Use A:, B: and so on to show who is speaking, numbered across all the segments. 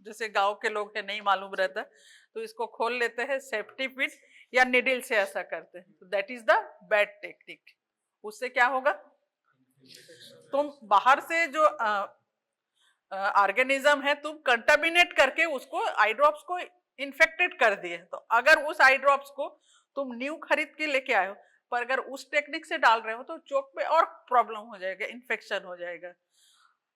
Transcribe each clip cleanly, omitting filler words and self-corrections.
A: जैसे गांव के लोग हैं नहीं मालूम रहता, तो इसको खोल लेते हैं सेफ्टी पिन या निडिल से ऐसा करते हैं, तो that is the bad technique. उससे क्या होगा, तुम बाहर से जो ऑर्गेनिज्म है तुम कंटामिनेट करके उसको आई ड्रॉप्स को इन्फेक्टेड कर दिए। तो अगर उस आई ड्रॉप्स को तुम न्यू खरीद के लेके आए हो, पर अगर उस टेक्निक से डाल रहे हो तो चोक पे और प्रॉब्लम हो जाएगा, इन्फेक्शन हो जाएगा।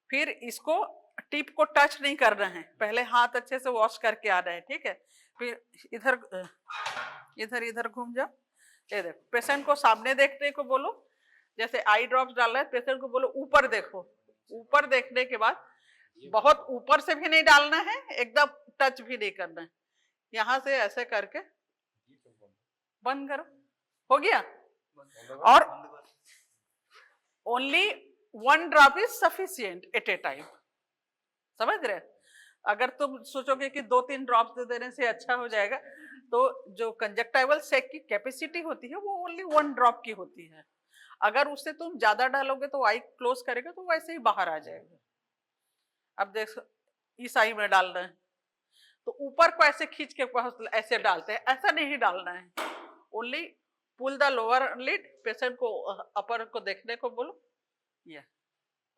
A: फिर इसको टिप को टच नहीं करना है, पहले हाथ अच्छे से वॉश करके आना है, ठीक है। फिर इधर इधर इधर घूम जाओ, ये देखो, पेशेंट को सामने देखने को बोलो, जैसे आई ड्रॉप्स डालना है पेशेंट को बोलो ऊपर देखो, ऊपर देखने के बाद बहुत ऊपर से भी नहीं डालना है, एकदम टच भी नहीं करना है, यहां से ऐसे करके बंद करो, हो गया। और only 1 drop is sufficient at a time, समझ रहे। अगर तुम सोचोगे कि 2-3 ड्रॉप्स दे देने से अच्छा हो जाएगा, तो जो कंजक्टाइवल सेक की कैपेसिटी होती है वो ओनली 1 ड्रॉप की होती है। अगर उससे तुम ज्यादा डालोगे तो आई क्लोज करेगा तो वैसे ही बाहर आ जाएगा। अब देखो इस आई में डालना है तो ऊपर को ऐसे खींच के ऐसे डालते हैं, ऐसा नहीं डालना है, only pull the lower lid, patient को अपर को देखने को बोलो, ये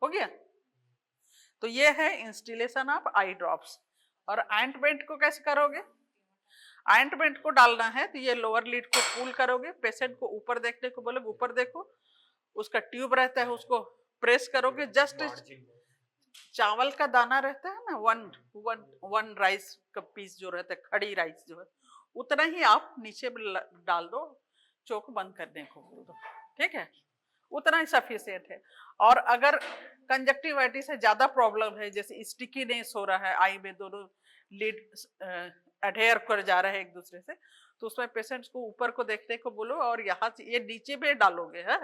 A: हो गया। तो ये है इंस्टॉलेशन ऑफ आई ड्रॉप्स। और ऑइंटमेंट को कैसे करोगे, ऑइंटमेंट को डालना है तो ये लोअर लिड को पुल करोगे, पेशेंट को ऊपर देखने को बोलोगे, ऊपर देखो, उसका ट्यूब रहता है उसको प्रेस करोगे, जस्ट चावल का दाना रहता है ना, वन राइस का पीस जो रहता है, खड़ी राइस जो है, उतना ही आप नीचे डाल दो, चोक बंद करने को बोल दो, ठीक है, उतना ही सफिशिएंट है। और अगर कंजक्टिवाइटिस से ज्यादा प्रॉब्लम है, जैसे स्टिकीनेस हो रहा है, आई में दोनों लीड अडेयर कर जा रहा है एक दूसरे से, तो उसमें पेशेंट्स को ऊपर को देखने को बोलो, और यहाँ से ये नीचे में डालोगे है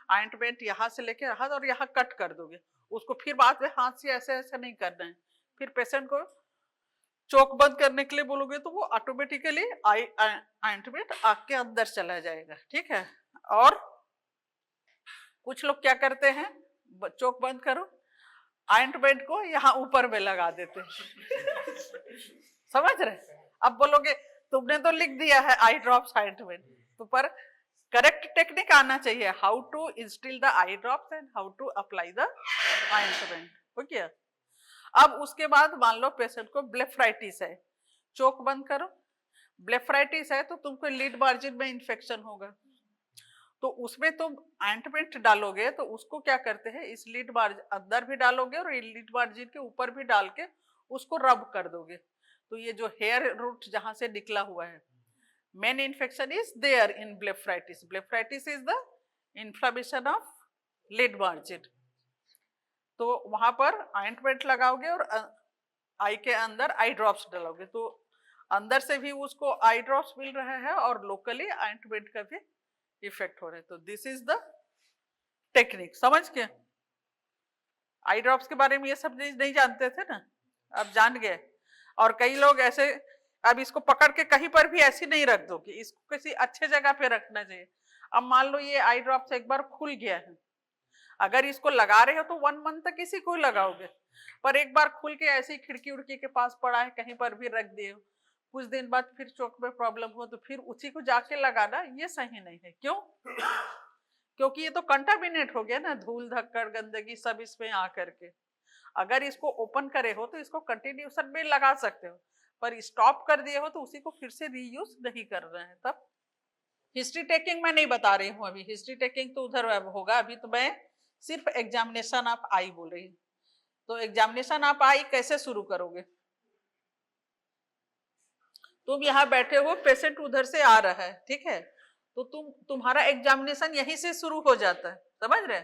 A: ऑइंटमेंट, यहाँ से लेके हाथ और यहाँ कट कर दोगे उसको, फिर बाद में हाथ से ऐसे ऐसे नहीं करना है। फिर पेशेंट को चोक बंद करने के लिए बोलोगे तो वो ऑटोमेटिकली ऑइंटमेंट आग के अंदर चला जाएगा, ठीक है। और कुछ लोग क्या करते हैं, चोक बंद करो, ऑइंटमेंट को यहाँ ऊपर में लगा देते हैं समझ रहे। अब बोलोगे तुमने तो लिख दिया है आई ड्रॉप्स ऑइंटमेंट, तो पर करेक्ट टेक्निक आना चाहिए, how to instil the eye drops and how to apply the ointment, हो गया। अब उसके बाद मान लो पेशेंट को ब्लेफराइटिस है, चोक बंद करो, ब्लेफराइटिस है तो तुमको लीड मार्जिन में इंफेक्शन होगा, तो उसमें तुम ऑइंटमेंट डालोगे तो उसको क्या करते हैं, इस लीड मार्जिन अंदर भी डालोगे और लीड मार्जिन के ऊपर भी डाल के उसको रब कर दोगे, तो ये जो हेयर रूट जहां से निकला हुआ है, main infection is there in blepharitis, blepharitis is the inflammation of lid margin, तो वहां पर ऑइंटमेंट लगाओगे और आई के अंदर आई ड्रॉप्स डालोगे, तो अंदर से भी उसको आई ड्रॉप्स मिल रहा है और लोकली ऑइंटमेंट का भी इफेक्ट हो रहा है। तो दिस इज द टेक्निक, समझ के। आई ड्रॉप्स के बारे में ये सब नहीं जानते थे ना, अब जान गए। और कई लोग ऐसे, अब इसको पकड़ के कहीं पर भी ऐसी नहीं रख दो, कि इसको किसी अच्छे जगह पे रखना चाहिए। अब मान लो ये आई ड्रॉप्स एक बार खुल गया है, अगर इसको लगा रहे हो तो 1 मंथ तक इसी को लगाओगे, पर एक बार खुल के ऐसी खिड़की उड़की के पास पड़ा है कहीं पर भी रख दिए, कुछ दिन बाद फिर चोक में प्रॉब्लम हो तो फिर उसी को जाके लगाना ये सही नहीं है। क्यों? क्योंकि ये तो कंटामिनेट हो गया ना, धूल धक्कड़ गंदगी सब इसमें आ करके। अगर इसको ओपन करे हो तो इसको कंटिन्यूशन में लगा सकते हो, पर स्टॉप कर दिए हो तो उसी को फिर से रीयूज नहीं कर रहे हैं। तब हिस्ट्री टेकिंग मैं नहीं बता रही हूँ, अभी हिस्ट्री टेकिंग तो उधर होगा, अभी तो मैं सिर्फ एग्जामिनेशन ऑफ आई बोल रही हूँ। तो एग्जामिनेशन ऑफ आई कैसे शुरू करोगे, तुम यहाँ बैठे हो, पेशेंट उधर से आ रहा है, ठीक है, तो तुम्हारा एग्जामिनेशन यहीं से शुरू हो जाता है, समझ रहे।